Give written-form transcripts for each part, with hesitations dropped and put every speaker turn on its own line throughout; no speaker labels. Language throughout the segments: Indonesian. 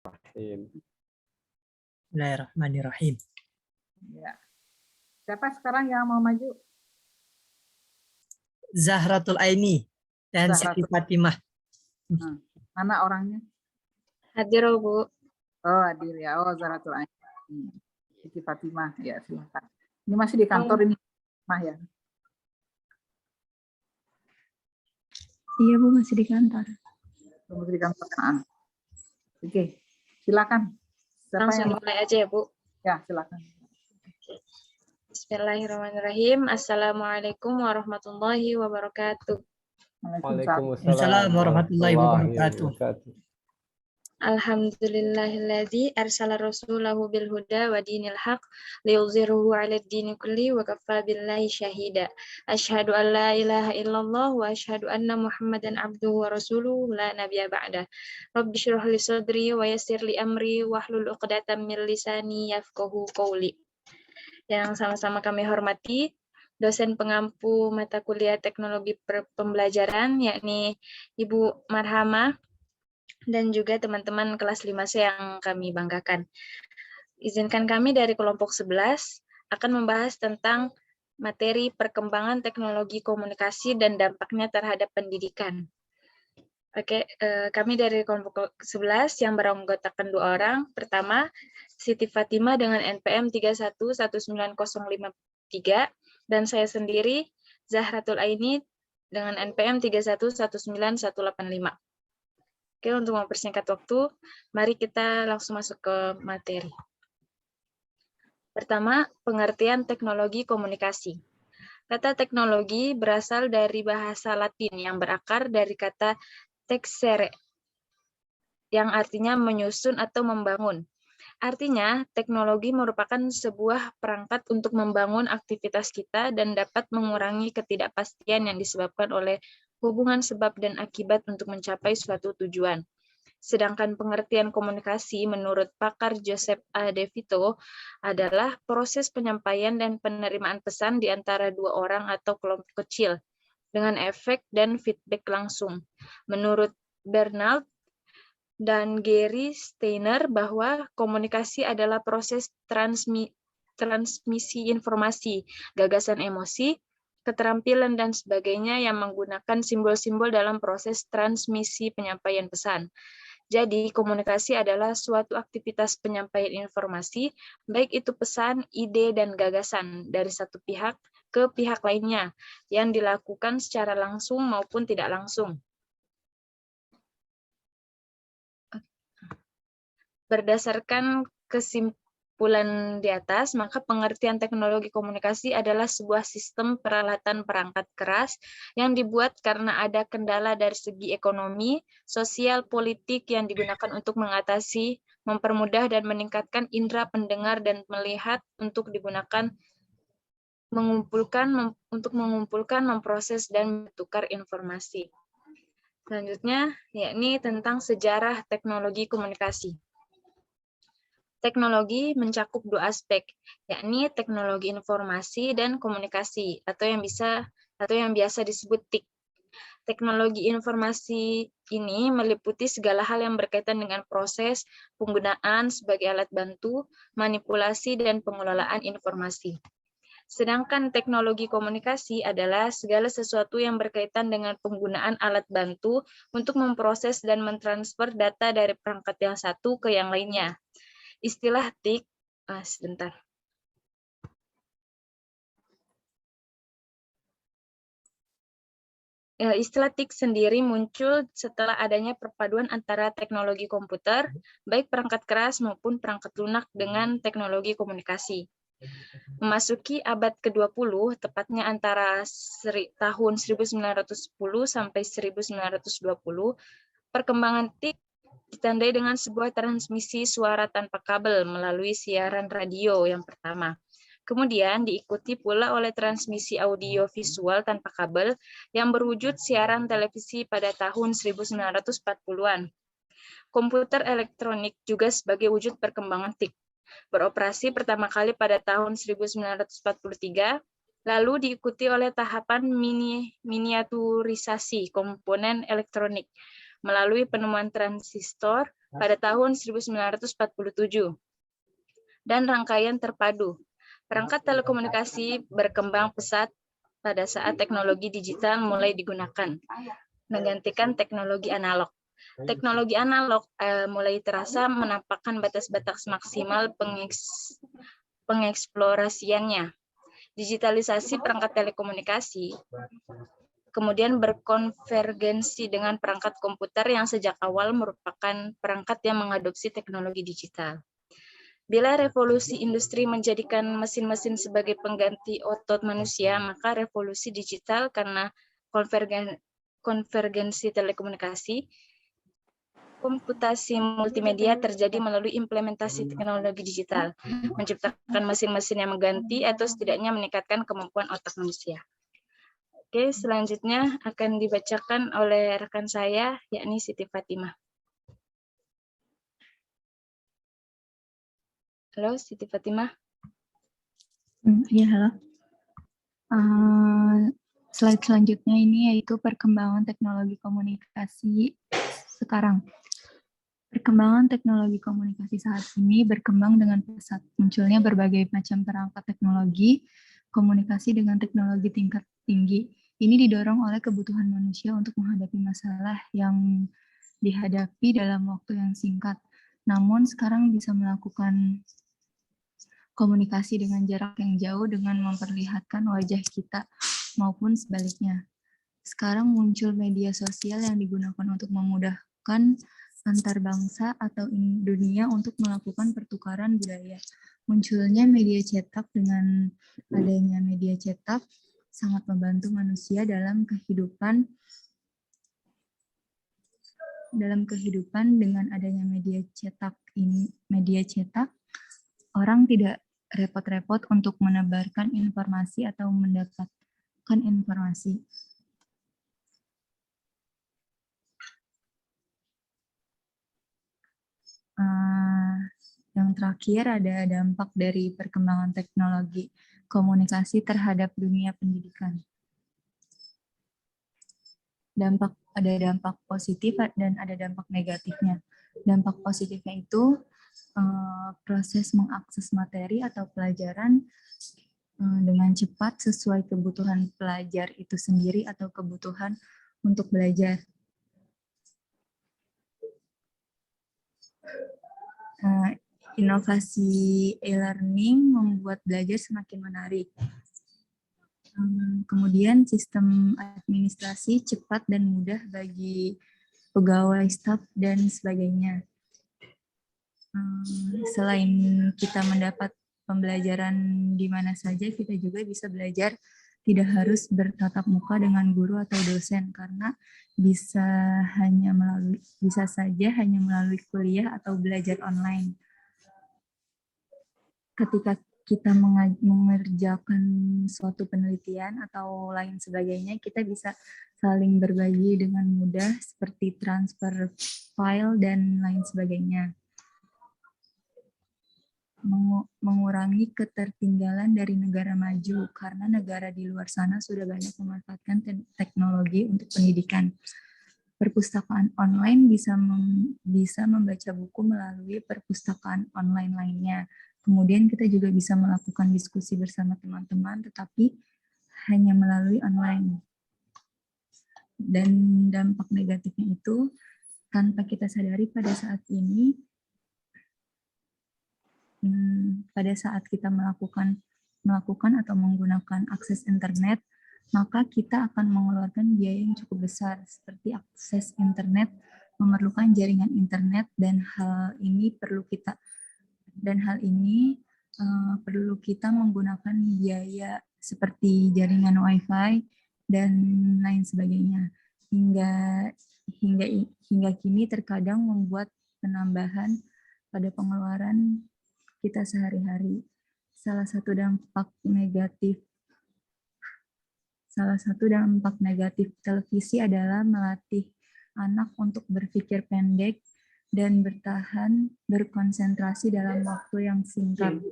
Bismillahirrahmanirrahim.
Ya. Siapa sekarang yang mau maju?
Zahratul Aini dan Siti
Zahratul.
Fatimah.
Mana orangnya?
Hadir, Bu.
Oh, hadir ya. Oh, Zahratul Aini. Siti Fatimah. Ya, silakan. Ini masih di kantor ini, Mah ya?
Iya, Bu, masih di kantor.
Masih di kantor. Oke, silakan. Siapa
Langsung
yang
mulai aja ya, Bu.
Ya, silakan.
Bismillahirrahmanirrahim. Assalamualaikum warahmatullahi wabarakatuh.
Waalaikumsalam warahmatullahi wabarakatuh.
Alhamdulillahilladzi arsala rasulahu bil huda wa dinil haq liyuzhirahu 'alad dini kulli wa kaffa billahi syahida. Asyhadu an la ilaha illallah wa asyhadu anna Muhammadan abduhu wa rasuluhu la nabiyya ba'da. Rabbi shrah li sadri wa yassir li amri wahlul 'uqdatam min lisani yafqahu qawli. Yang sama-sama kami hormati dosen pengampu mata kuliah teknologi pembelajaran yakni Ibu Marhamah dan juga teman-teman kelas 5C yang kami banggakan. Izinkan kami dari kelompok 11 akan membahas tentang materi perkembangan teknologi komunikasi dan dampaknya terhadap pendidikan. Oke, kami dari kelompok 11 yang beranggotakan 2 orang. Pertama, Siti Fatimah dengan NPM 311953 dan saya sendiri Zahratul Aini dengan NPM 31191185. Oke, untuk mempersingkat waktu, mari kita langsung masuk ke materi. Pertama, pengertian teknologi komunikasi. Kata teknologi berasal dari bahasa Latin yang berakar dari kata texere, yang artinya menyusun atau membangun. Artinya, teknologi merupakan sebuah perangkat untuk membangun aktivitas kita dan dapat mengurangi ketidakpastian yang disebabkan oleh hubungan sebab dan akibat untuk mencapai suatu tujuan. Sedangkan pengertian komunikasi menurut pakar Joseph A. De Vito adalah proses penyampaian dan penerimaan pesan di antara 2 orang atau kelompok kecil dengan efek dan feedback langsung. Menurut Bernard dan Gary Steiner bahwa komunikasi adalah proses transmisi informasi, gagasan emosi, keterampilan dan sebagainya yang menggunakan simbol-simbol dalam proses transmisi penyampaian pesan. Jadi, komunikasi adalah suatu aktivitas penyampaian informasi, baik itu pesan, ide, dan gagasan dari satu pihak ke pihak lainnya, yang dilakukan secara langsung maupun tidak langsung. Berdasarkan kesimpulan di atas, maka pengertian teknologi komunikasi adalah sebuah sistem peralatan perangkat keras yang dibuat karena ada kendala dari segi ekonomi, sosial, politik yang digunakan untuk mengatasi, mempermudah dan meningkatkan indera pendengar dan melihat untuk digunakan untuk mengumpulkan, memproses dan bertukar informasi. Selanjutnya, yakni tentang sejarah teknologi komunikasi. Teknologi mencakup 2 aspek, yakni teknologi informasi dan komunikasi, atau yang biasa disebut TIK. Teknologi informasi ini meliputi segala hal yang berkaitan dengan proses, penggunaan sebagai alat bantu, manipulasi, dan pengelolaan informasi. Sedangkan teknologi komunikasi adalah segala sesuatu yang berkaitan dengan penggunaan alat bantu untuk memproses dan mentransfer data dari perangkat yang satu ke yang lainnya. Istilah TIK, Istilah TIK sendiri muncul setelah adanya perpaduan antara teknologi komputer, baik perangkat keras maupun perangkat lunak dengan teknologi komunikasi. Memasuki abad ke-20, tepatnya antara tahun 1910 sampai 1920, perkembangan TIK ditandai dengan sebuah transmisi suara tanpa kabel melalui siaran radio yang pertama. Kemudian diikuti pula oleh transmisi audio visual tanpa kabel yang berwujud siaran televisi pada tahun 1940-an. Komputer elektronik juga sebagai wujud perkembangan TIK. Beroperasi pertama kali pada tahun 1943, lalu diikuti oleh tahapan miniaturisasi komponen elektronik melalui penemuan transistor, pada tahun 1947 dan rangkaian terpadu. Perangkat telekomunikasi berkembang pesat pada saat teknologi digital mulai digunakan, menggantikan teknologi analog. Teknologi analog mulai terasa menampakkan batas-batas maksimal pengeksplorasiannya. Digitalisasi perangkat telekomunikasi kemudian berkonvergensi dengan perangkat komputer yang sejak awal merupakan perangkat yang mengadopsi teknologi digital. Bila revolusi industri menjadikan mesin-mesin sebagai pengganti otot manusia, maka revolusi digital karena konvergensi telekomunikasi, komputasi multimedia terjadi melalui implementasi teknologi digital, menciptakan mesin-mesin yang mengganti atau setidaknya meningkatkan kemampuan otak manusia. Oke, selanjutnya akan dibacakan oleh rekan saya, yakni Siti Fatimah. Halo, Siti Fatimah.
Iya, halo. Slide selanjutnya ini yaitu perkembangan teknologi komunikasi sekarang. Perkembangan teknologi komunikasi saat ini berkembang dengan pesat. Munculnya berbagai macam perangkat teknologi komunikasi dengan teknologi tingkat tinggi. Ini didorong oleh kebutuhan manusia untuk menghadapi masalah yang dihadapi dalam waktu yang singkat. Namun sekarang bisa melakukan komunikasi dengan jarak yang jauh dengan memperlihatkan wajah kita maupun sebaliknya. Sekarang muncul media sosial yang digunakan untuk memudahkan antar bangsa atau dunia untuk melakukan pertukaran budaya. Munculnya media cetak dengan adanya media cetak sangat membantu manusia dalam kehidupan dengan adanya media cetak orang tidak repot-repot untuk menebarkan informasi atau mendapatkan informasi. Yang terakhir ada dampak dari perkembangan teknologi komunikasi terhadap dunia pendidikan. Ada dampak positif dan ada dampak negatifnya. Dampak positifnya itu proses mengakses materi atau pelajaran dengan cepat sesuai kebutuhan pelajar itu sendiri atau kebutuhan untuk belajar. Inovasi e-learning membuat belajar semakin menarik. Kemudian sistem administrasi cepat dan mudah bagi pegawai, staf, dan sebagainya. Selain kita mendapat pembelajaran di mana saja, kita juga bisa belajar tidak harus bertatap muka dengan guru atau dosen karena bisa saja hanya melalui kuliah atau belajar online. Ketika kita mengerjakan suatu penelitian atau lain sebagainya, kita bisa saling berbagi dengan mudah seperti transfer file dan lain sebagainya. Mengurangi ketertinggalan dari negara maju karena negara di luar sana sudah banyak memanfaatkan teknologi untuk pendidikan. Perpustakaan online bisa membaca buku melalui perpustakaan online lainnya. Kemudian kita juga bisa melakukan diskusi bersama teman-teman, tetapi hanya melalui online. Dan dampak negatifnya itu tanpa kita sadari pada saat ini, pada saat kita melakukan atau menggunakan akses internet, maka kita akan mengeluarkan biaya yang cukup besar, seperti akses internet memerlukan jaringan internet, dan hal ini perlu kita menggunakan biaya seperti jaringan Wi-Fi dan lain sebagainya. Hingga kini terkadang membuat penambahan pada pengeluaran kita sehari-hari. Salah satu dampak negatif televisi adalah melatih anak untuk berpikir pendek dan berkonsentrasi dalam waktu yang singkat.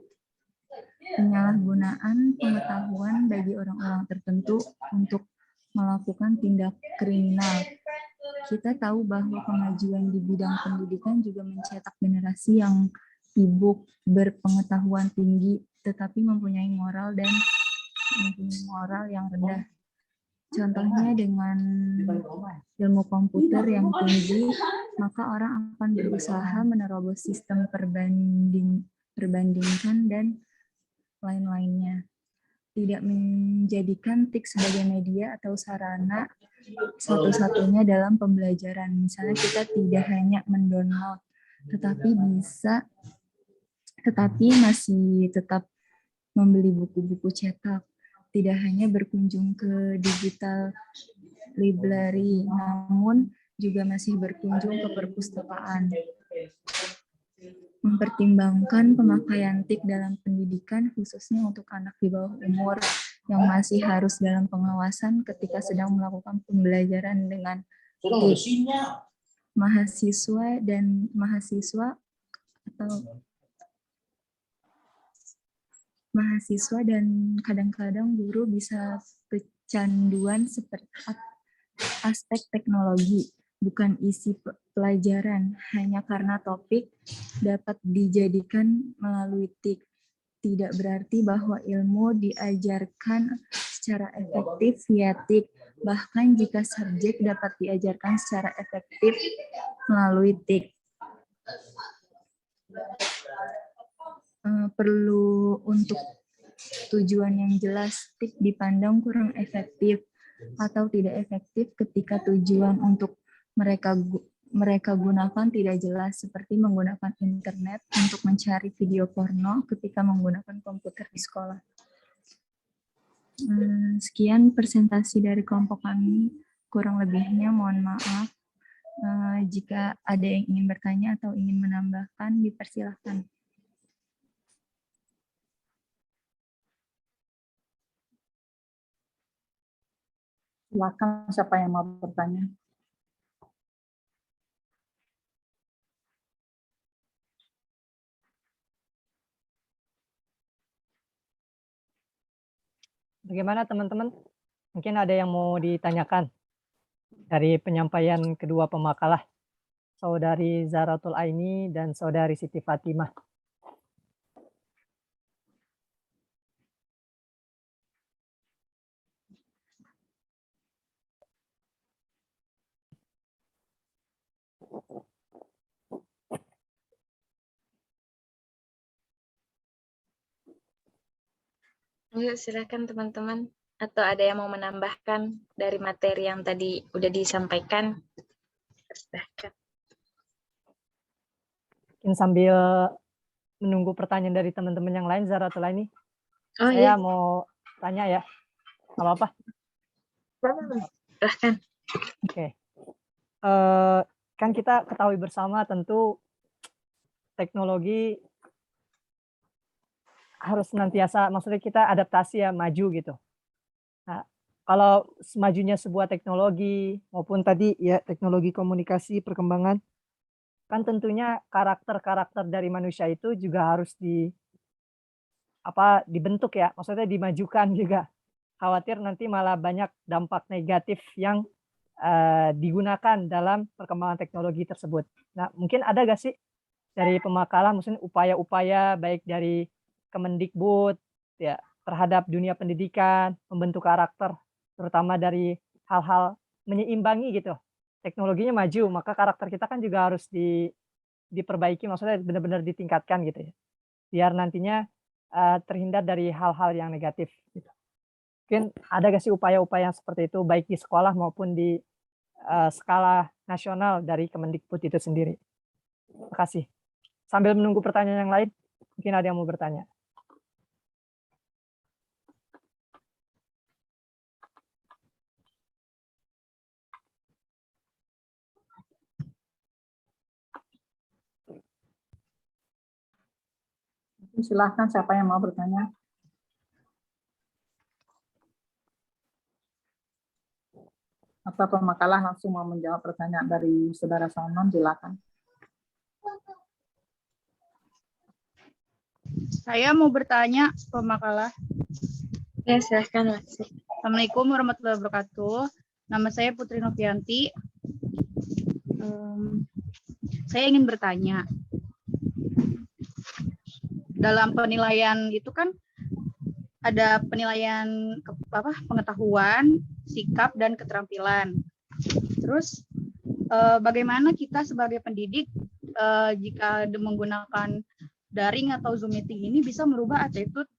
Penyalahgunaan pengetahuan bagi orang-orang tertentu untuk melakukan tindak kriminal. Kita tahu bahwa kemajuan di bidang pendidikan juga mencetak generasi yang sibuk, berpengetahuan tinggi, tetapi mempunyai moral yang rendah. Contohnya dengan ilmu komputer yang tinggi, maka orang akan berusaha menerobos sistem perbandingkan dan lain-lainnya. Tidak menjadikan TIK sebagai media atau sarana satu-satunya dalam pembelajaran. Misalnya kita tidak hanya mendownload, tetapi masih tetap membeli buku-buku cetak. Tidak hanya berkunjung ke digital library, namun juga masih berkunjung ke perpustakaan. Mempertimbangkan pemakaian TIK dalam pendidikan, khususnya untuk anak di bawah umur yang masih harus dalam pengawasan ketika sedang melakukan pembelajaran dengan TIK. Mahasiswa dan kadang-kadang guru bisa kecanduan seperti aspek teknologi, bukan isi pelajaran, hanya karena topik dapat dijadikan melalui TIK. Tidak berarti bahwa ilmu diajarkan secara efektif via TIK, bahkan jika subjek dapat diajarkan secara efektif melalui TIK. Perlu untuk tujuan yang jelas, TIK dipandang kurang efektif atau tidak efektif ketika tujuan untuk mereka gunakan tidak jelas, seperti menggunakan internet untuk mencari video porno ketika menggunakan komputer di sekolah. Sekian presentasi dari kelompok kami, kurang lebihnya mohon maaf. Jika ada yang ingin bertanya atau ingin menambahkan, dipersilahkan.
Silakan siapa yang mau bertanya.
Bagaimana teman-teman? Mungkin ada yang mau ditanyakan dari penyampaian kedua pemakalah, Saudari Zahratul Aini dan Saudari Siti Fatimah.
Silakan teman-teman. Atau ada yang mau menambahkan dari materi yang tadi udah disampaikan? Silahkan.
Mungkin sambil menunggu pertanyaan dari teman-teman yang lain, Zahratul Aini.
Iya.
Saya mau tanya ya. Nggak apa-apa?
Silahkan.
Oke. Kan kita ketahui bersama tentu teknologi harus senantiasa, maksudnya kita adaptasi ya, maju gitu. Nah, kalau semajunya sebuah teknologi maupun tadi ya teknologi komunikasi perkembangan, kan tentunya karakter-karakter dari manusia itu juga harus dibentuk ya, maksudnya dimajukan juga. Khawatir nanti malah banyak dampak negatif yang digunakan dalam perkembangan teknologi tersebut. Nah, mungkin ada gak sih dari pemakalan, maksudnya upaya-upaya baik dari Kemendikbud ya terhadap dunia pendidikan, membentuk karakter, terutama dari hal-hal menyeimbangi gitu. Teknologinya maju, maka karakter kita kan juga harus diperbaiki, maksudnya benar-benar ditingkatkan gitu ya. Biar nantinya terhindar dari hal-hal yang negatif gitu. Mungkin ada gak sih upaya-upaya seperti itu baik di sekolah maupun di skala nasional dari Kemendikbud itu sendiri. Terima kasih. Sambil menunggu pertanyaan yang lain, mungkin ada yang mau bertanya.
Silahkan siapa yang mau bertanya. Atau pemakalah langsung mau menjawab pertanyaan dari Saudara Salman, silakan.
Saya mau bertanya, pemakalah.
Ya, silahkan.
Assalamualaikum warahmatullahi wabarakatuh. Nama saya Putri Novianti. Saya ingin bertanya, dalam penilaian itu kan ada penilaian pengetahuan, sikap, dan keterampilan. Terus bagaimana kita sebagai pendidik jika menggunakan daring atau Zoom meeting ini bisa merubah attitude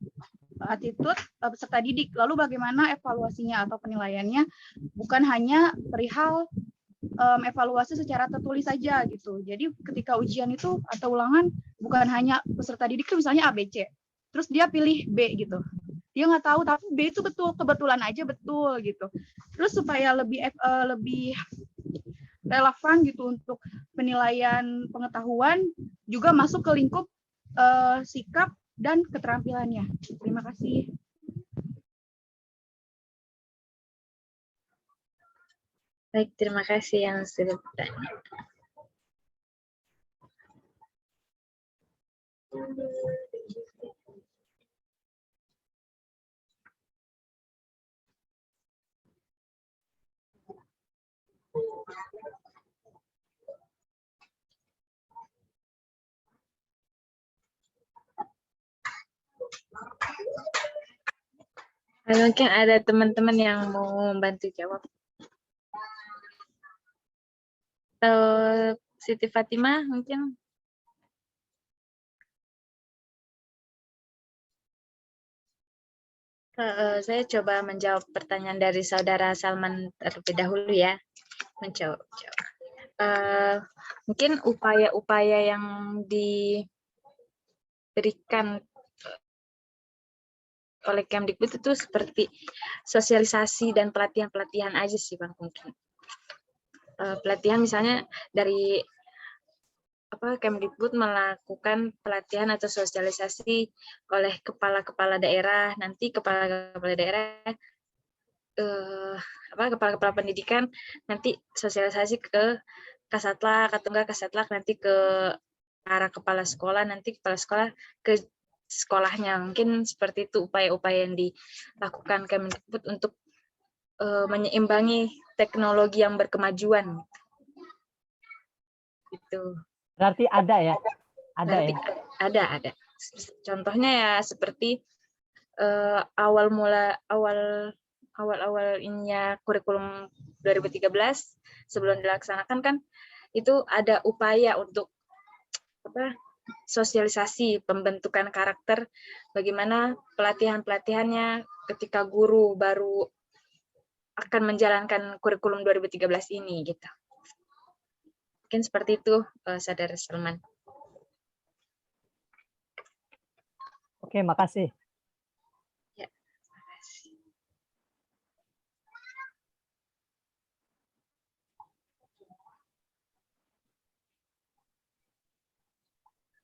peserta didik. Lalu bagaimana evaluasinya atau penilaiannya, bukan hanya perihal evaluasi secara tertulis saja gitu. Jadi ketika ujian itu atau ulangan bukan hanya peserta didik itu misalnya A, B, C. Terus dia pilih B gitu. Dia nggak tahu tapi B itu betul, kebetulan aja betul gitu. Terus supaya lebih relevan gitu untuk penilaian pengetahuan juga masuk ke lingkup sikap dan keterampilannya. Terima kasih.
Baik, terima kasih yang sudah bertanya. Mungkin ada teman-teman yang mau membantu jawab. Siti Fatimah mungkin. Saya coba menjawab pertanyaan dari saudara Salman terlebih dahulu ya. Mungkin upaya-upaya yang diberikan oleh Kemdikbud itu seperti sosialisasi dan pelatihan-pelatihan aja sih Bang mungkin. Pelatihan misalnya dari Kemdikbud melakukan pelatihan atau sosialisasi oleh kepala-kepala daerah, nanti kepala-kepala daerah kepala-kepala pendidikan nanti sosialisasi ke Kasatlak atau enggak Kasatlak nanti ke para kepala sekolah, nanti kepala sekolah ke sekolahnya. Mungkin seperti itu upaya-upaya yang dilakukan Kemdikbud untuk menyeimbangi teknologi yang berkemajuan. Gitu.
Berarti ada ya? Ada.
Ada. Contohnya ya seperti awal ininya kurikulum 2013 sebelum dilaksanakan kan itu ada upaya untuk sosialisasi pembentukan karakter, bagaimana pelatihannya ketika guru baru akan menjalankan kurikulum 2013 ini gitu. Mungkin seperti itu, Saudara Salman.
Oke, makasih.
Ya, makasih.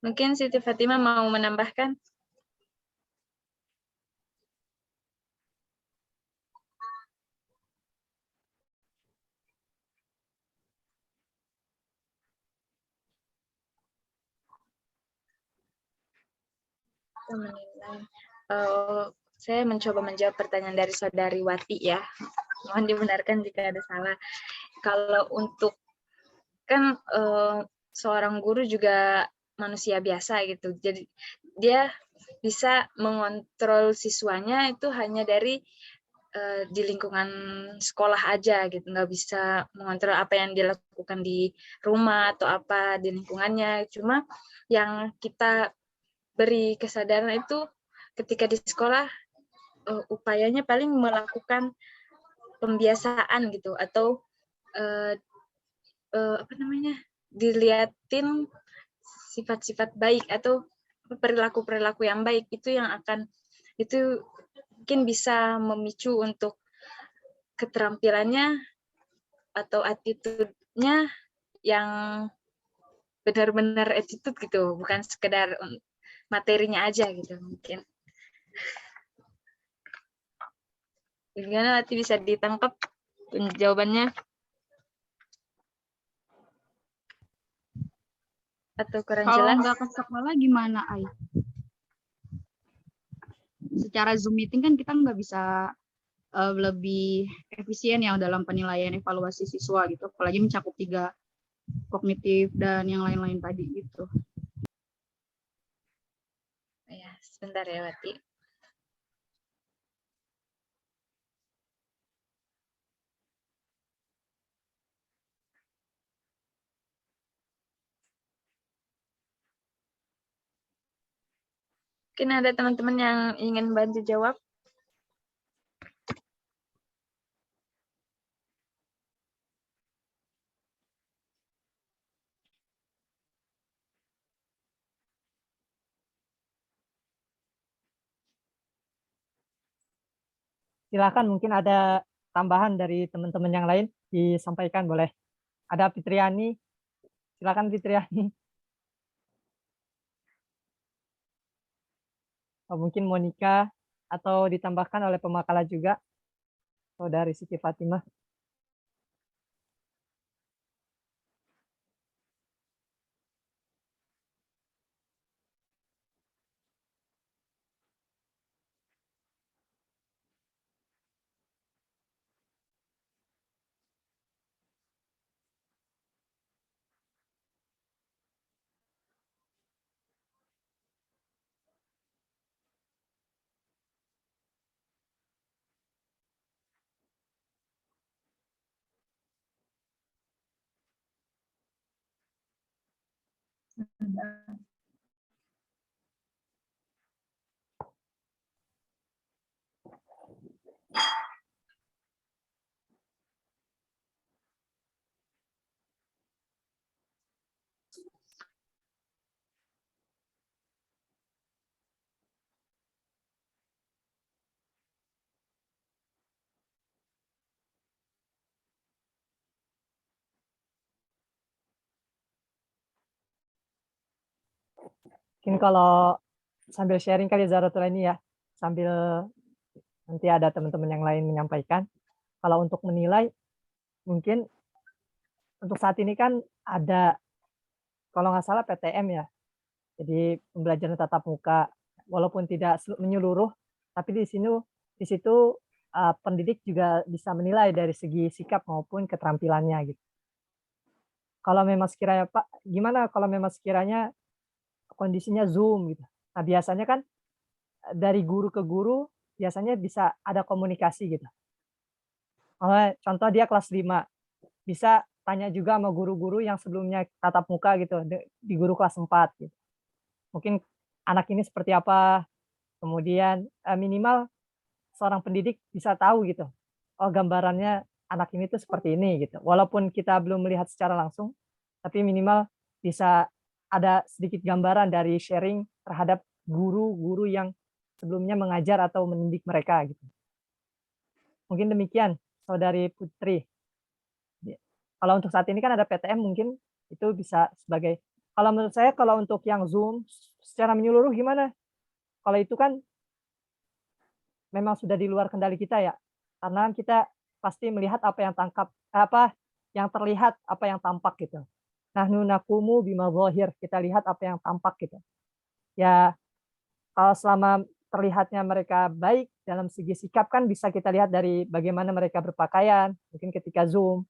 Mungkin Siti Fatimah mau menambahkan? Saya mencoba menjawab pertanyaan dari Saudari Wati ya. Mohon dibenarkan jika ada salah. Kalau untuk kan seorang guru juga manusia biasa gitu. Jadi dia bisa mengontrol siswanya itu hanya dari di lingkungan sekolah aja gitu, nggak bisa mengontrol apa yang dilakukan di rumah atau apa di lingkungannya. Cuma yang kita beri kesadaran itu ketika di sekolah upayanya paling melakukan pembiasaan gitu atau dilihatin sifat-sifat baik atau perilaku-perilaku yang baik itu yang akan itu mungkin bisa memicu untuk keterampilannya atau attitude-nya yang benar-benar attitude gitu, bukan sekedar materinya aja gitu mungkin. Gimana nanti bisa ditangkap jawabannya? Atau kurang
Kalau
jelas?
nggak ke sekolah gimana, Ai? Secara Zoom meeting kan kita nggak bisa lebih efisien ya dalam penilaian evaluasi siswa gitu, apalagi mencakup 3 kognitif dan yang lain-lain tadi gitu.
Ya, sebentar ya Wati. Mungkin ada teman-teman yang ingin bantu jawab.
Silakan, mungkin ada tambahan dari teman-teman yang lain disampaikan, boleh. Ada Fitriani, silakan Fitriani. Oh, mungkin Monica, atau ditambahkan oleh pemakalah juga, Saudari Siti Fatimah. Mungkin kalau sambil sharing kali Zaratul ini ya, sambil nanti ada teman-teman yang lain menyampaikan. Kalau untuk menilai, mungkin untuk saat ini kan ada, kalau nggak salah PTM ya, jadi pembelajaran tatap muka, walaupun tidak menyeluruh, tapi di situ pendidik juga bisa menilai dari segi sikap maupun keterampilannya gitu. Kalau memang sekiranya Pak, gimana kalau memang sekiranya kondisinya Zoom gitu. Nah, biasanya kan dari guru ke guru biasanya bisa ada komunikasi gitu. Contoh dia kelas 5, bisa tanya juga sama guru-guru yang sebelumnya tatap muka gitu, di guru kelas 4 gitu. Mungkin anak ini seperti apa, kemudian minimal seorang pendidik bisa tahu gitu, oh gambarannya anak ini tuh seperti ini gitu. Walaupun kita belum melihat secara langsung, tapi minimal bisa ada sedikit gambaran dari sharing terhadap guru-guru yang sebelumnya mengajar atau mendidik mereka gitu. Mungkin demikian, Saudari Putri. Kalau untuk saat ini kan ada PTM, mungkin itu bisa sebagai, kalau menurut saya kalau untuk yang Zoom secara menyeluruh gimana? Kalau itu kan memang sudah di luar kendali kita ya, karena kita pasti melihat apa yang terlihat, apa yang tampak gitu. Nahnu nakumu bima zahir, kita lihat apa yang tampak gitu. Ya, kalau selama terlihatnya mereka baik dalam segi sikap kan bisa kita lihat dari bagaimana mereka berpakaian, mungkin ketika Zoom,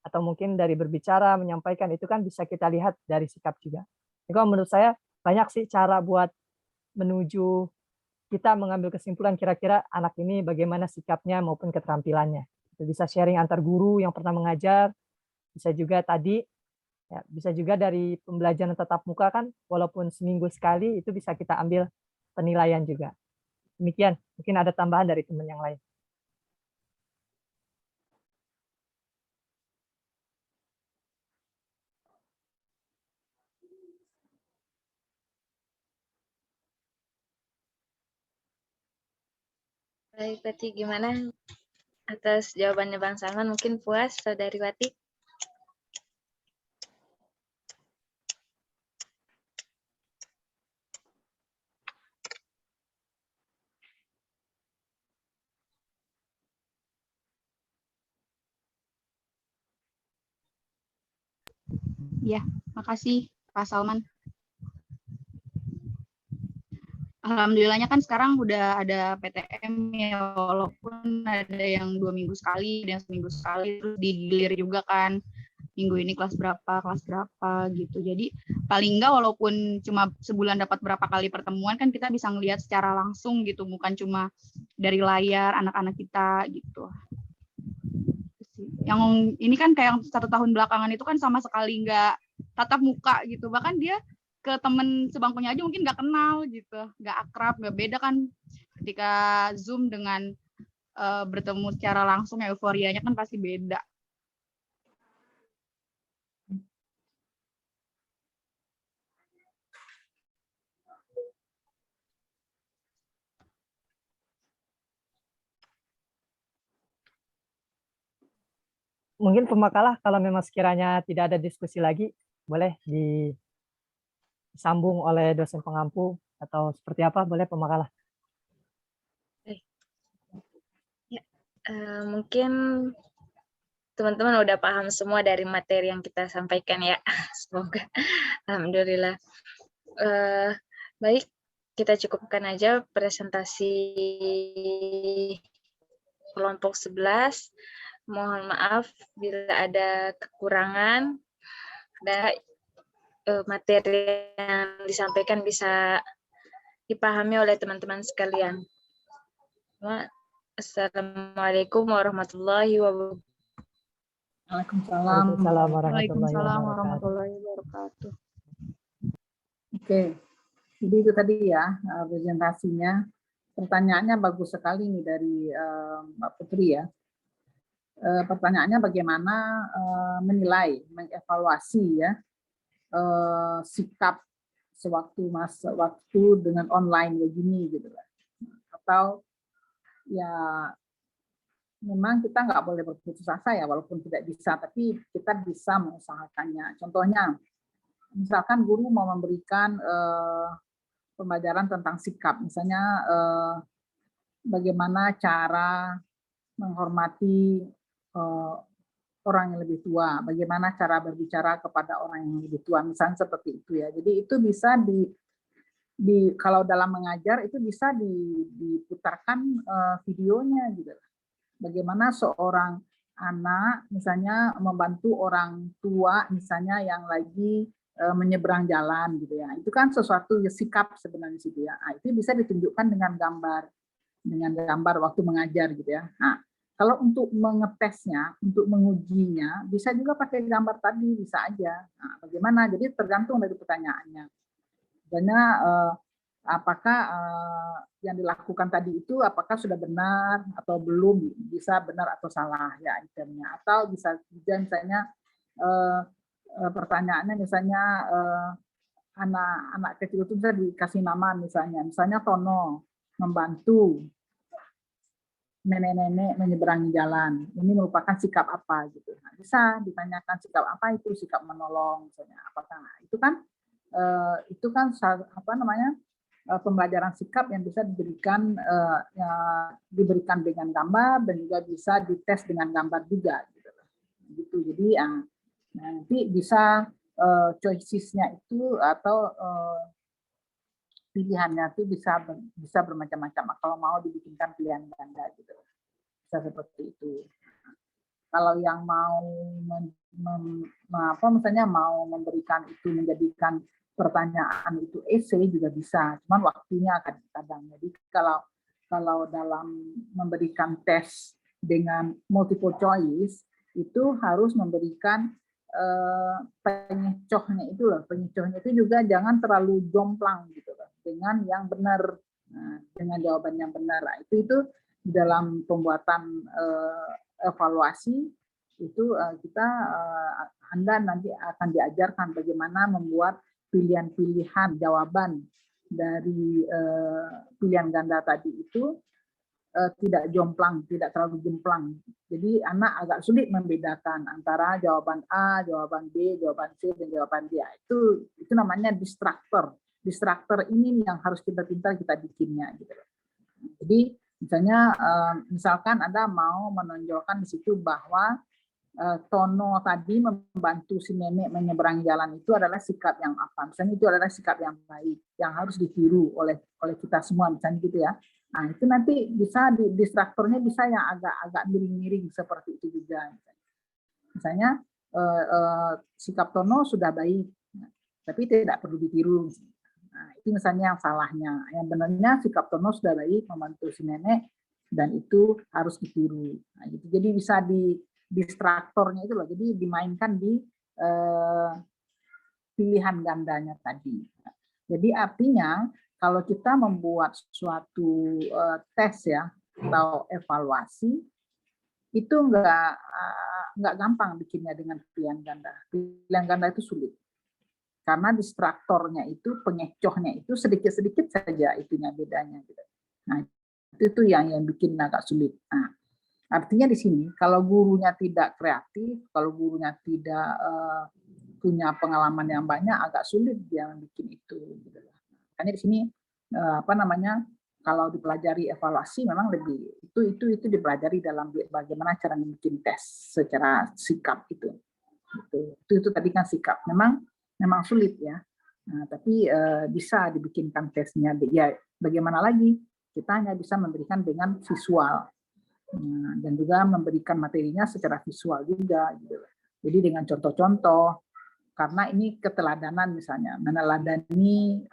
atau mungkin dari berbicara, menyampaikan, itu kan bisa kita lihat dari sikap juga. Jadi kalau menurut saya banyak sih cara buat menuju kita mengambil kesimpulan kira-kira anak ini bagaimana sikapnya maupun keterampilannya. Itu bisa sharing antar guru yang pernah mengajar, bisa juga tadi, ya, bisa juga dari pembelajaran tatap muka kan, walaupun seminggu sekali itu bisa kita ambil penilaian juga. Demikian, mungkin ada tambahan dari teman yang lain.
Baik, Wati, gimana atas jawabannya Bang Salman? Mungkin puas, Saudari Wati?
Ya, makasih Pak Salman. Alhamdulillahnya kan sekarang udah ada PTM ya, walaupun ada yang 2 minggu sekali, ada yang seminggu sekali, terus digilir juga kan. minggu ini kelas berapa gitu. Jadi paling enggak walaupun cuma sebulan dapat berapa kali pertemuan kan kita bisa ngelihat secara langsung gitu, bukan cuma dari layar anak-anak kita gitu. Yang ini kan kayak yang 1 tahun belakangan itu kan sama sekali nggak tatap muka gitu, bahkan dia ke temen sebangkunya aja mungkin nggak kenal gitu, nggak akrab, nggak beda kan ketika Zoom dengan bertemu secara langsung, euforianya kan pasti beda.
Mungkin pemakalah kalau memang sekiranya tidak ada diskusi lagi, boleh disambung oleh dosen pengampu atau seperti apa, boleh pemakalah.
Ya, mungkin teman-teman udah paham semua dari materi yang kita sampaikan ya. Semoga. Alhamdulillah. Baik, kita cukupkan aja presentasi kelompok 11. Mohon maaf bila ada kekurangan, ada materi yang disampaikan bisa dipahami oleh teman-teman sekalian. Assalamualaikum warahmatullahi wabarakatuh.
Waalaikumsalam.
Waalaikumsalam warahmatullahi wabarakatuh.
Oke, jadi itu tadi ya presentasinya. Pertanyaannya bagus sekali nih dari Mbak Putri ya. Pertanyaannya bagaimana menilai, mengevaluasi ya sikap waktu dengan online begini gitu lah. Atau ya memang kita nggak boleh berputus asa ya, walaupun tidak bisa, tapi kita bisa mengusahakannya. Contohnya, misalkan guru mau memberikan pembelajaran tentang sikap, misalnya bagaimana cara menghormati orang yang lebih tua, bagaimana cara berbicara kepada orang yang lebih tua, misalnya seperti itu ya. Jadi itu bisa kalau dalam mengajar itu bisa diputarkan videonya gitu. Bagaimana seorang anak misalnya membantu orang tua misalnya yang lagi menyeberang jalan gitu ya. Itu kan sesuatu sikap sebenarnya situ ya. Nah, itu bisa ditunjukkan dengan gambar waktu mengajar gitu ya. Nah, kalau untuk mengetesnya, untuk mengujinya, bisa juga pakai gambar tadi, bisa aja. Nah, bagaimana? Jadi tergantung dari pertanyaannya. Misalnya apakah yang dilakukan tadi itu apakah sudah benar atau belum, bisa benar atau salah ya itemnya. Atau bisa juga misalnya pertanyaannya misalnya anak kecil itu bisa dikasih nama misalnya Tono membantu nenek-nenek menyeberangi jalan. Ini merupakan sikap apa gitu. Nah, bisa ditanyakan sikap apa itu, sikap menolong misalnya. Apakah itu kan apa namanya pembelajaran sikap yang bisa diberikan dengan gambar dan juga bisa dites dengan gambar juga gitu. Jadi nanti bisa choices-nya itu atau pilihannya itu bisa bermacam-macam. Kalau mau dibikinkan pilihan ganda gitu, bisa seperti itu. Kalau yang mau misalnya mau memberikan itu menjadikan pertanyaan itu essay juga bisa, cuman waktunya kadang. Jadi kalau dalam memberikan tes dengan multiple choice itu harus memberikan pengecohnya itu loh. Pengecohnya itu juga jangan terlalu jomplang gitu loh, dengan yang benar, dengan jawaban yang benar. Nah, itu di dalam pembuatan evaluasi itu Anda nanti akan diajarkan bagaimana membuat pilihan-pilihan jawaban dari pilihan ganda tadi itu tidak jomplang, tidak terlalu jomplang. Jadi anak agak sulit membedakan antara jawaban A, jawaban B, jawaban C, dan jawaban D. Itu namanya distractor. Distractor ini yang harus kita bikinnya. Gitu. Jadi misalkan Anda mau menonjolkan di situ bahwa Tono tadi membantu si nenek menyeberangi jalan itu adalah sikap yang apa? Misalnya itu adalah sikap yang baik, yang harus ditiru oleh kita semua, misalnya gitu ya. Nah, itu nanti bisa distraktornya bisa yang agak miring-miring seperti itu juga. Misalnya sikap Tono sudah baik, tapi tidak perlu ditiru. Nah, itu misalnya yang salahnya. Yang benarnya sikap Tono sudah baik membantu si nenek dan itu harus ditiru. Nah, gitu. Jadi bisa di distraktornya itu loh. Jadi dimainkan di pilihan gandanya tadi. Jadi artinya kalau kita membuat suatu tes ya atau evaluasi itu nggak gampang bikinnya dengan pilihan ganda. Pilihan ganda itu sulit karena distraktornya itu, pengecohnya itu sedikit-sedikit saja itunya bedanya. Gitu. Nah itu yang bikin agak sulit. Nah, artinya di sini kalau gurunya tidak kreatif, kalau gurunya tidak punya pengalaman yang banyak, agak sulit dia bikin itu. Gitu. Makanya di sini kalau dipelajari evaluasi memang lebih itu dipelajari dalam bagaimana cara bikin tes secara sikap itu tadi kan sikap memang sulit ya. Nah, tapi bisa dibikinkan tesnya ya. Bagaimana lagi kita hanya bisa memberikan dengan visual dan juga memberikan materinya secara visual juga gitu. Jadi dengan contoh-contoh karena ini keteladanan misalnya meneladani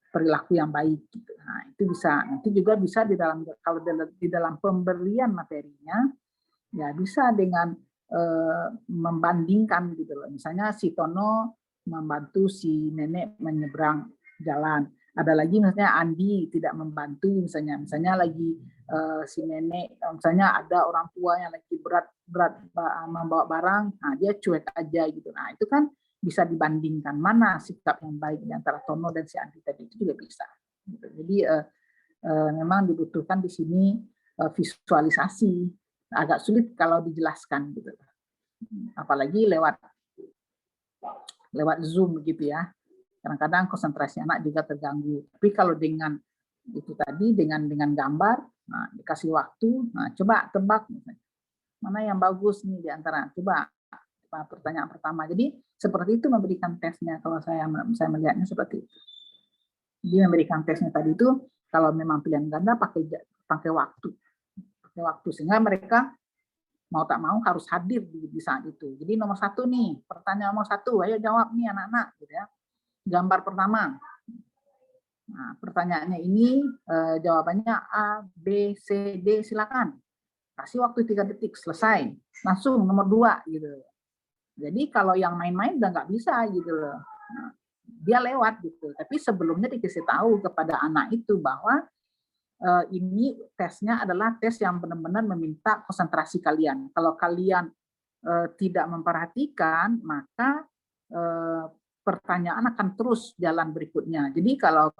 perilaku yang baik gitu. Nah, itu bisa nanti juga bisa di dalam pemberian materinya ya bisa dengan membandingkan gitu loh. Misalnya si Tono membantu si nenek menyeberang jalan. Ada lagi misalnya Andi tidak membantu misalnya lagi si nenek misalnya ada orang tua yang lagi berat membawa barang, nah dia cuek aja gitu. Nah, itu kan bisa dibandingkan mana sikap yang baik di antara Tono dan si Andi tadi itu juga bisa. Jadi memang dibutuhkan di sini visualisasi, agak sulit kalau dijelaskan gitu. Apalagi lewat Zoom gitu ya. Kadang-kadang konsentrasi anak juga terganggu. Tapi kalau dengan itu tadi dengan gambar, nah, dikasih waktu, nah coba tebak misalnya. Mana yang bagus nih di antara coba pertanyaan pertama. Jadi seperti itu memberikan tesnya kalau saya melihatnya seperti itu. Jadi memberikan tesnya tadi itu kalau memang pilihan ganda pakai waktu sehingga mereka mau tak mau harus hadir di saat itu. Jadi nomor 1 nih, pertanyaan nomor 1, ayo jawab nih anak-anak gitu ya. Gambar pertama. Nah, pertanyaannya ini jawabannya A, B, C, D, silakan. Kasih waktu 3 detik, selesai. Langsung nomor 2 gitu. Jadi kalau yang main-main udah nggak bisa gitu loh. Nah, dia lewat gitu. Tapi sebelumnya dikasih tahu kepada anak itu bahwa ini tesnya adalah tes yang benar-benar meminta konsentrasi kalian. Kalau kalian tidak memperhatikan, maka pertanyaan akan terus jalan berikutnya. Jadi kalau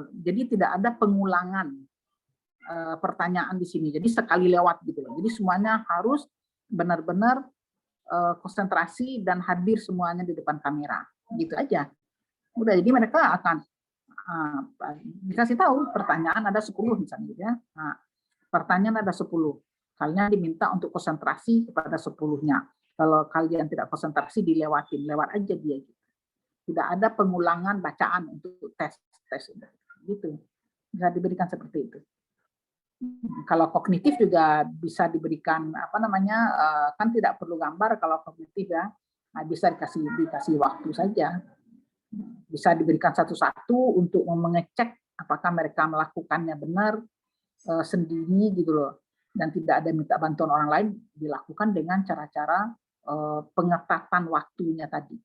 jadi tidak ada pengulangan pertanyaan di sini. Jadi sekali lewat gitu loh. Jadi semuanya harus benar-benar konsentrasi dan hadir semuanya di depan kamera, gitu aja. Udah, jadi mereka akan dikasih tahu pertanyaan ada 10 misalnya ya. Nah, pertanyaan ada 10. Kalian diminta untuk konsentrasi kepada 10-nya. Kalau kalian tidak konsentrasi dilewatin, lewat aja dia gitu. Tidak ada pengulangan bacaan untuk tes gitu. Bisa diberikan seperti itu. Kalau kognitif juga bisa diberikan kan tidak perlu gambar kalau kognitif ya. Nah, bisa dikasih waktu saja. Bisa diberikan satu-satu untuk mengecek apakah mereka melakukannya benar sendiri gitu loh. Dan tidak ada minta bantuan orang lain, dilakukan dengan cara-cara pengetatan waktunya tadi.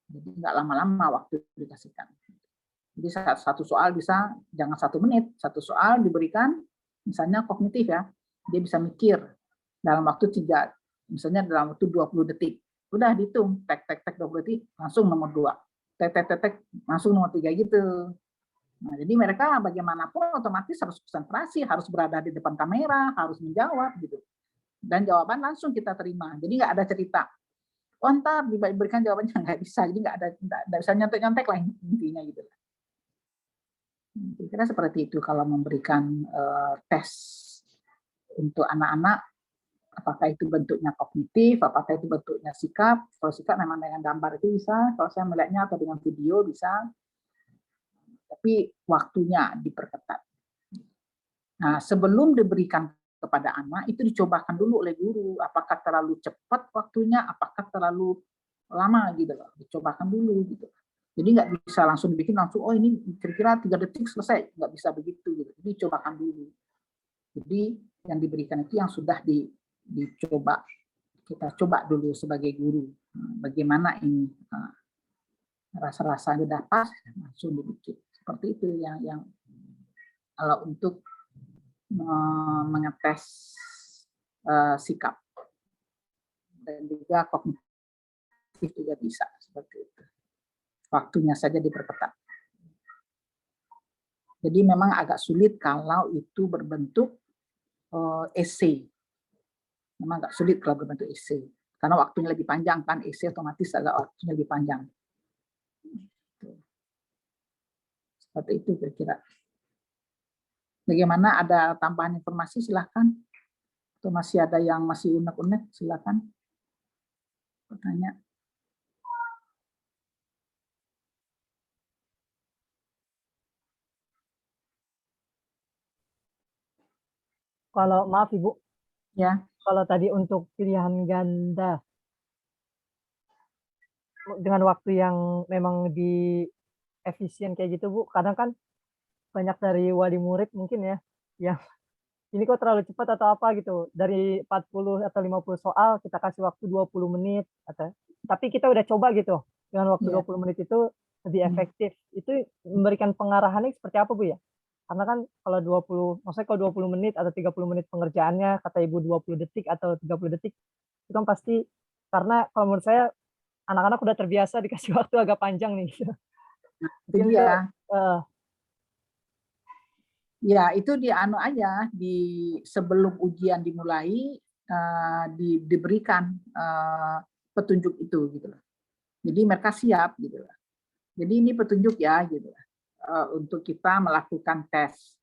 Jadi nggak lama-lama waktu dikasihkan. Jadi satu soal bisa jangan 1 menit, satu soal diberikan misalnya kognitif ya, dia bisa mikir dalam waktu 3, misalnya dalam waktu 20 detik. Udah dihitung, tek 20 detik, langsung nomor 2. Tek, langsung nomor 3 gitu. Nah, jadi mereka bagaimanapun otomatis harus konsentrasi, harus berada di depan kamera, harus menjawab gitu. Dan jawaban langsung kita terima. Jadi nggak ada cerita. Oh, ntar diberikan jawabannya nggak bisa. Jadi nggak bisa nyontek-nyontek lah intinya gitu. Kira-kira seperti itu kalau memberikan tes untuk anak-anak, apakah itu bentuknya kognitif, apakah itu bentuknya sikap. Kalau sikap memang dengan gambar itu bisa, kalau saya melihatnya atau dengan video bisa, tapi waktunya diperketat. Nah, sebelum diberikan kepada anak itu dicobakan dulu oleh guru, apakah terlalu cepat waktunya, apakah terlalu lama gitu loh, dicobakan dulu gitu. Jadi nggak bisa langsung dibikin langsung, oh ini kira-kira 3 detik selesai, nggak bisa begitu gitu. Jadi cobakan dulu. Jadi yang diberikan itu yang sudah dicoba, kita coba dulu sebagai guru, bagaimana ini rasa-rasanya udah pas, langsung dibikin. Seperti itu yang kalau untuk mengetes sikap dan juga kognitif juga bisa seperti itu. Waktunya saja diperketat. Jadi memang agak sulit kalau itu berbentuk esai. Memang agak sulit kalau berbentuk esai. Karena waktunya lebih panjang kan, esai otomatis agak waktunya lebih panjang. Seperti itu kira-kira. Bagaimana, ada tambahan informasi silahkan. Atau masih ada yang masih unek-unek silahkan bertanya.
Kalau maaf Ibu,
Ya.
kalau tadi untuk pilihan ganda dengan waktu yang memang di efisien kayak gitu Bu, kadang kan banyak dari wali murid mungkin ya, yang ini kok terlalu cepat atau apa gitu. Dari 40 atau 50 soal kita kasih waktu 20 menit atau tapi kita udah coba gitu. Dengan waktu 20 menit itu lebih efektif. Itu memberikan pengarahannya seperti apa Bu ya? Karena kan kalau 20, maksudnya kalau 20 menit atau 30 menit pengerjaannya, kata Ibu 20 detik atau 30 detik, itu kan pasti, karena kalau menurut saya anak-anak udah terbiasa dikasih waktu agak panjang nih.
Itu dia. Ya, itu di anu aja, sebelum ujian dimulai diberikan petunjuk itu gitu loh. Jadi mereka siap gitu loh. Jadi ini petunjuk ya gitu loh. Untuk kita melakukan tes.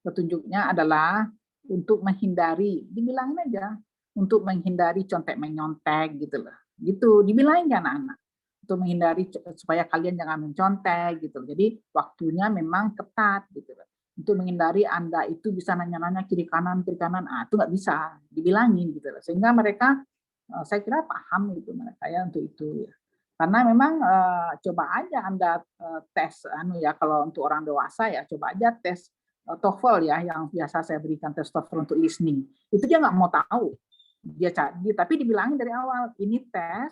Petunjuknya adalah untuk menghindari, dibilangin aja, untuk menghindari contek menyontek gitu loh. Gitu, dibilangin anak-anak. Untuk menghindari supaya kalian jangan mencontek gitu. Jadi waktunya memang ketat gitu loh. Untuk menghindari Anda itu bisa nanya-nanya kiri kanan, itu nggak bisa, dibilangin gitu loh. Sehingga mereka, saya kira paham gitu mereka ya untuk itu ya. Karena memang coba aja Anda tes ya, kalau untuk orang dewasa ya coba aja tes TOEFL ya, yang biasa saya berikan tes TOEFL untuk listening. Itu dia nggak mau tahu. Tapi dibilangin dari awal, ini tes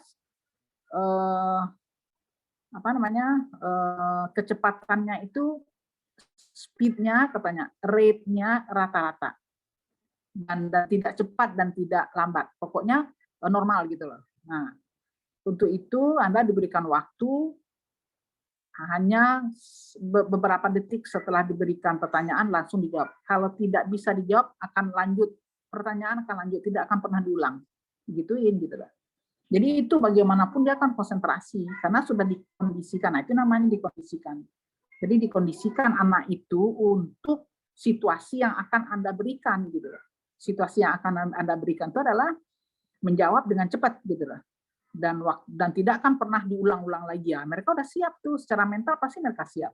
kecepatannya itu speed-nya katanya, rate-nya rata-rata. Dan tidak cepat dan tidak lambat. Pokoknya normal gitu loh. Nah, untuk itu Anda diberikan waktu hanya beberapa detik setelah diberikan pertanyaan langsung dijawab. Kalau tidak bisa dijawab akan lanjut, pertanyaan akan lanjut, tidak akan pernah diulang. Gituin gitu loh. Jadi itu bagaimanapun dia akan konsentrasi karena sudah dikondisikan. Nah, itu namanya dikondisikan. Jadi dikondisikan anak itu untuk situasi yang akan Anda berikan gitu loh. Situasi yang akan Anda berikan itu adalah menjawab dengan cepat gitu loh. Dan tidak akan pernah diulang-ulang lagi ya. Mereka udah siap tuh secara mental, pasti mereka siap.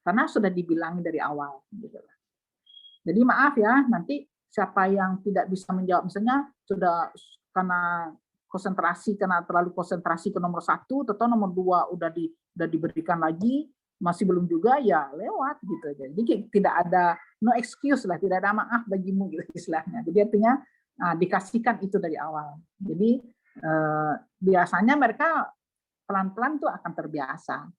Karena sudah dibilangin dari awal gitu loh. Jadi maaf ya, nanti siapa yang tidak bisa menjawab misalnya sudah karena terlalu konsentrasi ke nomor 1 atau nomor 2 udah diberikan lagi masih belum juga ya lewat gitu aja. Jadi tidak ada no excuse lah, tidak ada maaf bagimu gitu istilahnya. Jadi artinya dikasihkan itu dari awal. Jadi biasanya mereka pelan-pelan tuh akan terbiasa.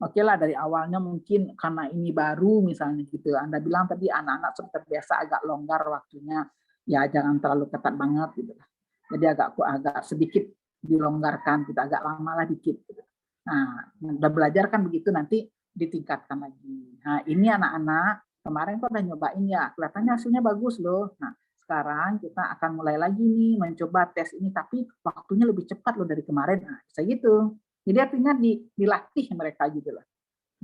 Oke lah dari awalnya mungkin karena ini baru misalnya gitu. Anda bilang tadi anak-anak sudah terbiasa agak longgar waktunya, ya jangan terlalu ketat banget gitu lah. Jadi agak sedikit dilonggarkan, gitu, agak lama lah dikit. Gitu. Nah, udah belajar kan begitu nanti ditingkatkan lagi. Nah, ini anak-anak kemarin kok udah nyobain ya, kelihatannya hasilnya bagus loh. Nah, sekarang kita akan mulai lagi nih mencoba tes ini, tapi waktunya lebih cepat loh dari kemarin. Nah, bisa gitu. Jadi artinya dilatih mereka gitu loh.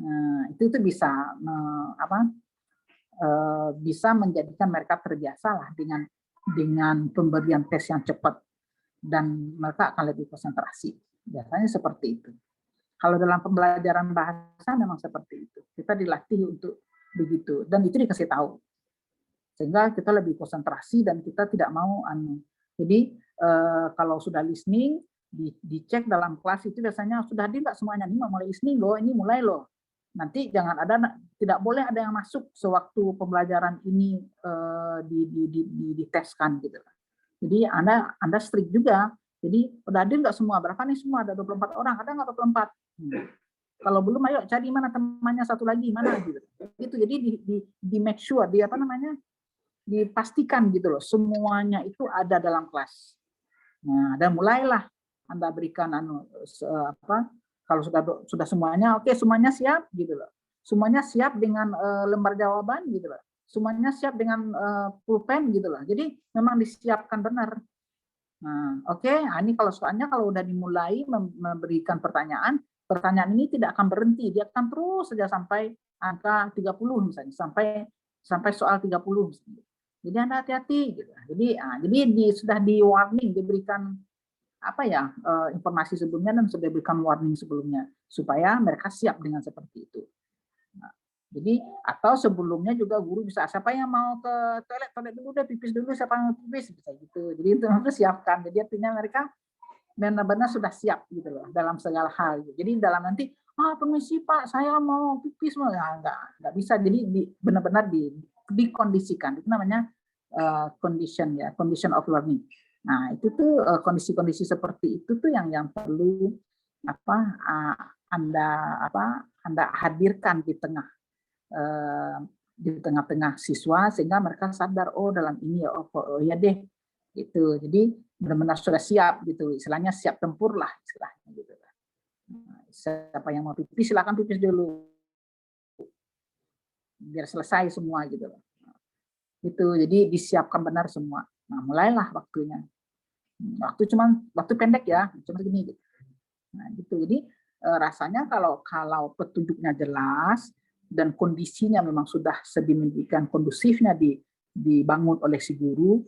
Nah, itu bisa bisa menjadikan mereka terbiasa lah dengan pemberian tes yang cepat dan mereka akan lebih konsentrasi. Biasanya seperti itu. Kalau dalam pembelajaran bahasa memang seperti itu. Kita dilatih untuk begitu dan itu dikasih tahu. sehingga kita lebih konsentrasi dan kita tidak mau Jadi kalau sudah listening, dicek dalam kelas itu biasanya sudah hadir nggak semuanya, nih mau mulai listening loh, ini mulai loh. Nanti jangan tidak boleh ada yang masuk sewaktu pembelajaran ini diteskan gitu. Jadi Anda strict juga. Jadi udah hadir nggak semua? Berapa nih semua? Ada 24 orang, ada nggak 24? Kalau belum, ayo cari mana temannya satu lagi, mana gitu. Gitu. Jadi di make sure, dipastikan gitu loh, semuanya itu ada dalam kelas. Nah, dan mulailah Anda berikan kalau sudah semuanya oke, semuanya siap gitu loh. Semuanya siap dengan lembar jawaban gitu loh. Semuanya siap dengan pulpen gitu loh. Jadi memang disiapkan benar. Nah, oke, ini kalau udah dimulai memberikan pertanyaan ini tidak akan berhenti, dia akan terus saja sampai angka 30 misalnya, sampai soal 30 misalnya. Jadi Anda hati-hati gitu. Jadi sudah di warning, diberikan informasi sebelumnya dan sudah diberikan warning sebelumnya supaya mereka siap dengan seperti itu. Nah, jadi atau sebelumnya juga guru bisa, siapa yang mau ke toilet dulu deh, pipis dulu, siapa yang mau pipis, bisa gitu. Jadi itu harus siapkan. Jadi artinya mereka benar-benar sudah siap gitu loh dalam segala hal. Jadi dalam nanti, permisi Pak, saya mau pipis, nggak bisa. Jadi benar-benar dikondisikan. Itu namanya condition of learning. Nah, itu tuh kondisi-kondisi seperti itu tuh yang perlu Anda hadirkan di tengah-tengah siswa sehingga mereka sadar, oh dalam ini ya, oh ya deh gitu. Jadi benar-benar sudah siap gitu, istilahnya siap tempur lah istilahnya gitu. Nah, siapa yang mau pipis silakan pipis dulu biar selesai semua gitu. Itu jadi disiapkan benar semua. Nah, mulailah waktunya. Waktu pendek ya, cuma segini gitu. Nah, gitu. Jadi rasanya kalau petunjuknya jelas dan kondisinya memang sudah sedemikian kondusifnya dibangun oleh si guru,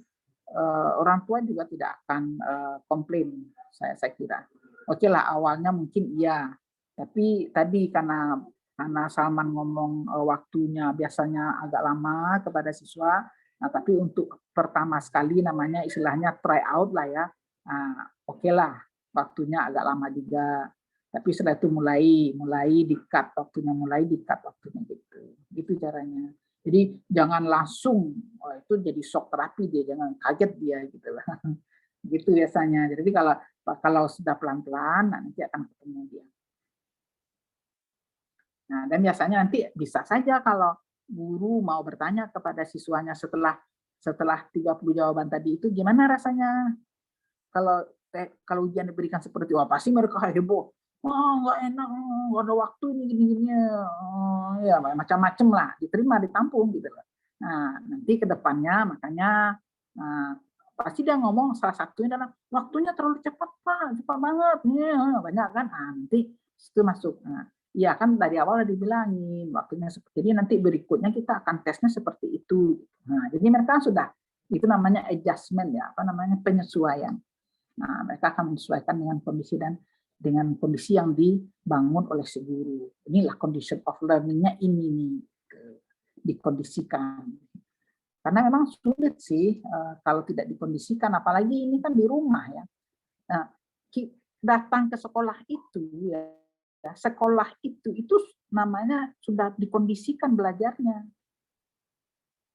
orang tua juga tidak akan komplain, saya kira. Oke lah, awalnya mungkin iya, tapi tadi karena Salman ngomong waktunya biasanya agak lama kepada siswa. Nah, tapi untuk pertama sekali namanya istilahnya try out lah ya. Nah, oke lah, waktunya agak lama juga. Tapi setelah itu mulai di-cut waktunya, gitu. Gitu caranya. Jadi jangan langsung, itu jadi shock terapi dia, jangan kaget dia gitu lah. Gitu biasanya. Jadi kalau sudah pelan-pelan, nanti akan ketemu dia. Nah, dan biasanya nanti bisa saja kalau guru mau bertanya kepada siswanya setelah 30 jawaban tadi itu, gimana rasanya kalau ujian diberikan seperti itu, pasti mereka heboh. Nggak enak, nggak ada waktu ini gini-gini, ya macam-macam lah, ditampung gitu loh. Nah, nanti ke depannya makanya pasti dia ngomong salah satunya adalah waktunya terlalu cepat Pak, cepat banget, banyak kan, nanti itu masuk. Nah, iya kan dari awal udah dibilangin waktunya seperti. Jadi nanti berikutnya kita akan tesnya seperti itu. Nah, jadi mereka sudah, itu namanya adjustment ya, penyesuaian. Nah, mereka akan menyesuaikan dengan kondisi yang dibangun oleh si guru. Inilah condition of learning-nya ini nih, dikondisikan. Karena memang sulit sih kalau tidak dikondisikan, apalagi ini kan di rumah ya. Nah, datang ke sekolah itu ya, sekolah itu namanya sudah dikondisikan belajarnya.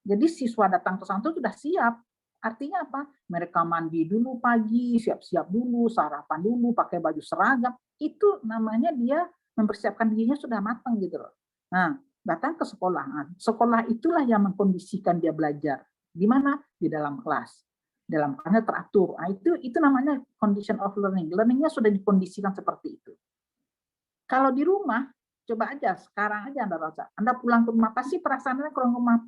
Jadi siswa datang ke sana sudah siap. Artinya apa? Mereka mandi dulu pagi, siap-siap dulu, sarapan dulu, pakai baju seragam. Itu namanya dia mempersiapkan dirinya sudah matang gitu loh. Nah, datang ke sekolah. Nah, sekolah itulah yang mengkondisikan dia belajar. Di mana? Di dalam kelas. Dalam kelasnya teratur. Nah, itu namanya condition of learning. Learning-nya sudah dikondisikan seperti itu. Kalau di rumah, coba aja sekarang aja Anda rasa. Anda pulang ke rumah, pasti perasaannya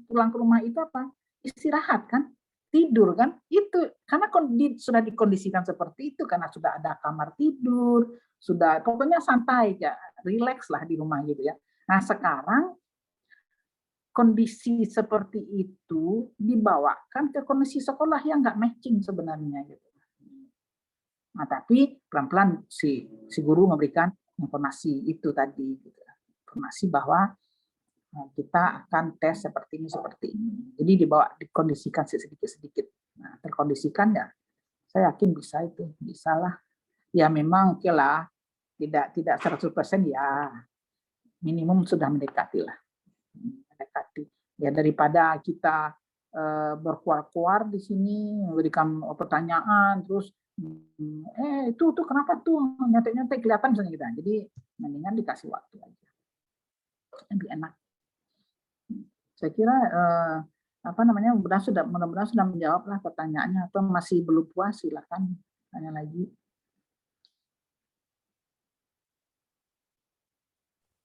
pulang ke rumah itu apa? Istirahat kan? Tidur kan? Itu karena sudah dikondisikan seperti itu, karena sudah ada kamar tidur, sudah pokoknya santai aja, relax lah di rumah gitu ya. Nah, sekarang kondisi seperti itu dibawakan ke kondisi sekolah yang nggak matching sebenarnya gitu. Nah, tapi pelan-pelan si guru memberikan informasi itu tadi gitu. Informasi bahwa Nah, kita akan tes seperti ini. Jadi dikondisikan sedikit-sedikit. Nah, terkondisikan ya, saya yakin bisa itu, bisa lah. Ya memang oke lah, tidak 100% ya, minimum sudah mendekati lah. Mendekati. Ya daripada kita berkuar-kuar di sini, memberikan pertanyaan, terus itu kenapa tuh nyantai-nyantai kelihatan misalnya kita. Jadi mendingan dikasih waktu aja, lebih enak. Saya kira mudah-mudahan sudah menjawab lah pertanyaannya, atau masih belum puas silakan tanya lagi.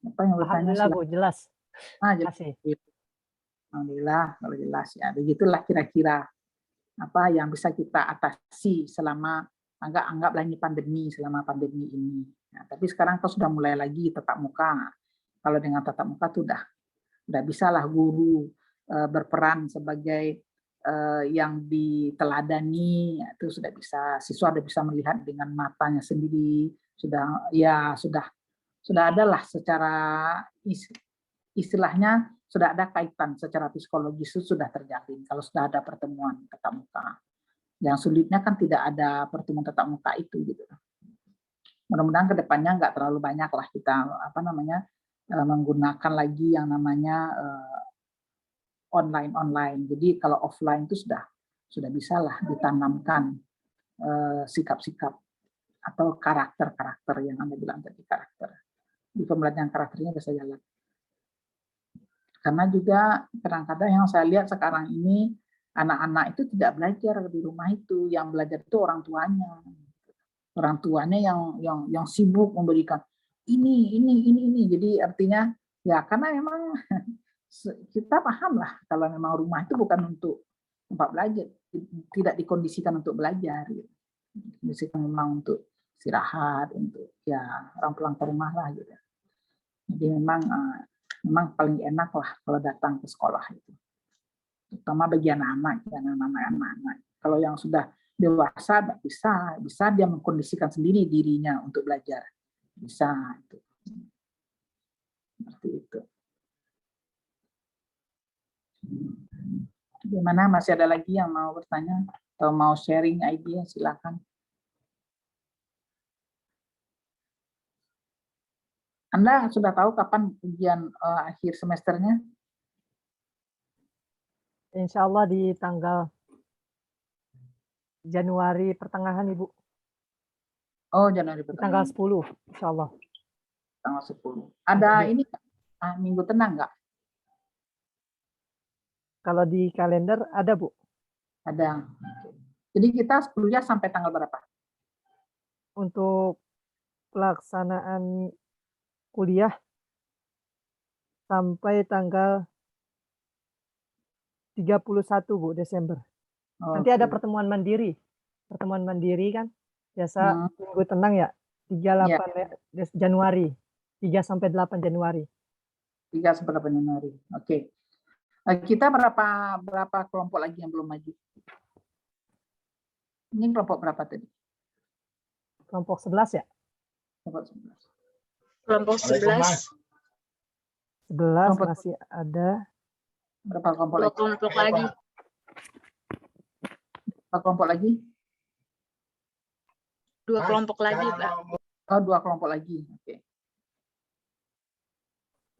Apa yang bertanya?
Alhamdulillah Bu, jelas.
Jelas. Alhamdulillah kalau jelas ya. Begitulah kira-kira apa yang bisa kita atasi selama anggaplah ini pandemi, selama pandemi ini. Nah, tapi sekarang kalau sudah mulai lagi tatap muka. Kalau dengan tatap muka tuh udah bisalah guru berperan sebagai yang diteladani, itu sudah bisa, siswa sudah bisa melihat dengan matanya sendiri, sudah adalah secara istilahnya sudah ada kaitan secara psikologis, itu sudah terjalin kalau sudah ada pertemuan tatap muka. Yang sulitnya kan tidak ada pertemuan tatap muka itu gitu. Mudah-mudahan kedepannya nggak terlalu banyak lah kita menggunakan lagi yang namanya online. Jadi kalau offline itu sudah bisa lah ditanamkan sikap-sikap atau karakter yang Anda bilang tadi, karakter. Di pembelajaran karakternya bisa jalan. Karena juga kadang-kadang yang saya lihat sekarang ini anak-anak itu tidak belajar di rumah itu, yang belajar itu orang tuanya. Orang tuanya yang sibuk memberikan ini. Jadi artinya ya karena memang kita paham lah kalau memang rumah itu bukan untuk tempat belajar, tidak dikondisikan untuk belajar. Dikondisikan memang untuk istirahat, untuk ya orang pulang ke rumah lah gitu. Jadi memang paling enak lah kalau datang ke sekolah itu, terutama bagi anak-anak. Kalau yang sudah dewasa bisa dia mengkondisikan sendiri dirinya untuk belajar, bisa itu. Seperti itu. Gimana, masih ada lagi yang mau bertanya atau mau sharing idea, silakan. Anda sudah tahu kapan ujian akhir semesternya?
Insya Allah di tanggal Januari pertengahan, Ibu.
Oh, Januari pertengahan.
Tanggal 10, insya Allah.
Tanggal 10. Ada ini minggu tenang nggak?
Kalau di kalender ada, Bu.
Ada. Jadi kita kuliah sampai tanggal berapa?
Untuk pelaksanaan kuliah sampai tanggal 31, Bu, Desember. Nanti ada pertemuan mandiri. Pertemuan mandiri kan biasa minggu tenang ya, 3 Januari. 3 sampai 8 Januari.
3 sampai 8 Januari. Oke. Kita berapa kelompok lagi yang belum maju? Ini kelompok berapa tadi?
Kelompok 11 ya?
Kelompok 11.
Kelompok 11.
11 masih ada.
Berapa kelompok lagi?
Kelompok lagi.
Berapa kelompok lagi?
2 kelompok lagi, Pak.
Oh, 2 kelompok lagi. Oke.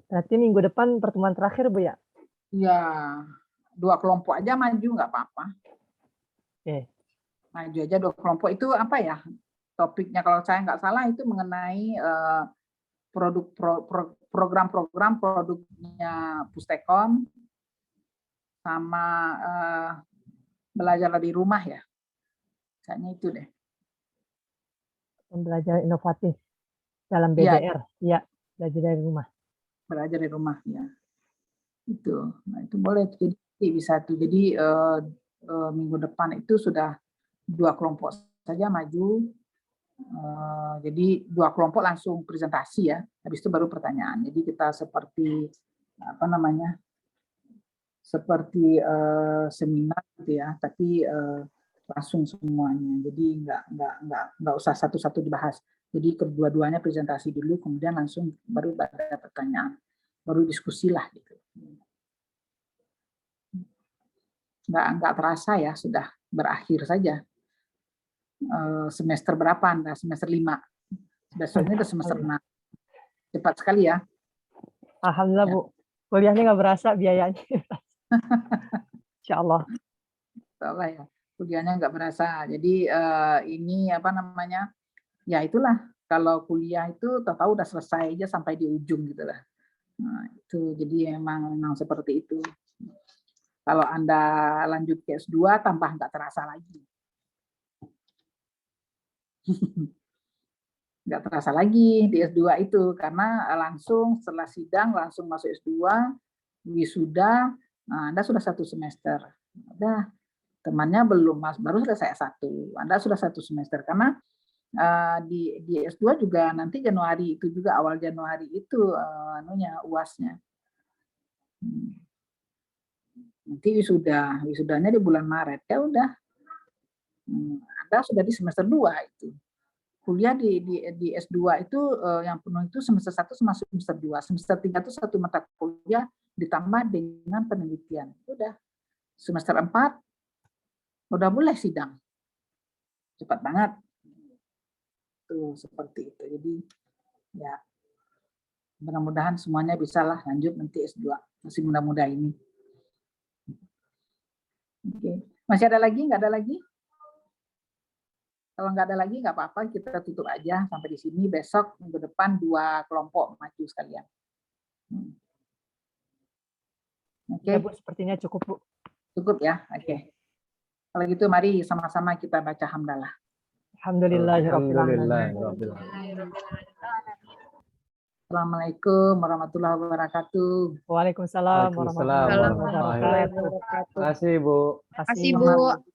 Berarti minggu depan pertemuan terakhir, Bu, ya?
Iya. 2 kelompok aja maju, nggak apa-apa.
Oke.
Maju aja 2 kelompok. Itu apa ya? Topiknya kalau saya nggak salah itu mengenai program-program produknya Pustekom sama belajar di rumah ya. Kayaknya itu deh.
Belajar inovatif dalam BDR. Iya, belajar dari rumah.
Belajar di rumah ya. Itu. Nah, itu boleh jadi bisa tuh. Jadi minggu depan itu sudah 2 kelompok saja maju. Jadi 2 kelompok langsung presentasi ya, habis itu baru pertanyaan. Jadi kita seperti seperti seminar gitu ya, tapi langsung semuanya. Jadi nggak usah satu-satu dibahas. Jadi kedua-duanya presentasi dulu, kemudian langsung baru ada pertanyaan, baru diskusi lah gitu. nggak terasa ya, sudah berakhir saja. Semester berapa Anda? Semester 5. Besoknya udah semester 6. Cepat sekali ya.
Alhamdulillah
Ya.
Bu. Kuliahnya nggak berasa biayanya. Insya Allah.
Salah ya. Kuliahnya nggak berasa. Jadi ini apa namanya? Ya itulah. Kalau kuliah itu tahu udah selesai aja sampai di ujung gitu lah. Nah, itu jadi memang seperti itu. Kalau Anda lanjut ke S2 tambah nggak terasa lagi. Nggak terasa lagi di S2 itu karena langsung setelah sidang langsung masuk S2, wisuda, nah Anda sudah 1 semester. Udah, temannya belum, Mas, baru selesai S1. Anda sudah 1 semester karena di S2 juga nanti Januari itu juga awal Januari itu UASnya. Nanti wisudanya di bulan Maret ya udah. Anda sudah di semester 2 itu. Kuliah di S2 itu yang penuh itu semester 1 masuk semester 2. Semester 3 itu 1 mata kuliah ditambah dengan penelitian. Udah. Semester 4 udah boleh sidang. Cepat banget. Tuh seperti itu. Jadi ya mudah-mudahan semuanya bisalah lanjut nanti S2. Masih mudah-mudah ini. Oke. Masih ada lagi? Nggak ada lagi? Kalau nggak ada lagi nggak apa-apa, kita tutup aja sampai di sini. Besok minggu depan 2 kelompok maju sekalian. Oke.
Ya Bu, sepertinya cukup Bu.
Cukup ya. Oke. Kalau gitu mari sama-sama kita baca hamdalah.
Alhamdulillahirabbil alamin.
Assalamualaikum warahmatullahi wabarakatuh.
Waalaikumsalam warahmatullahi
Waalaikumsalam
wabarakatuh.
warahmatullahi wabarakatuh.
Terima kasih Bu.
Terima
Kasih
kasih.
Bu.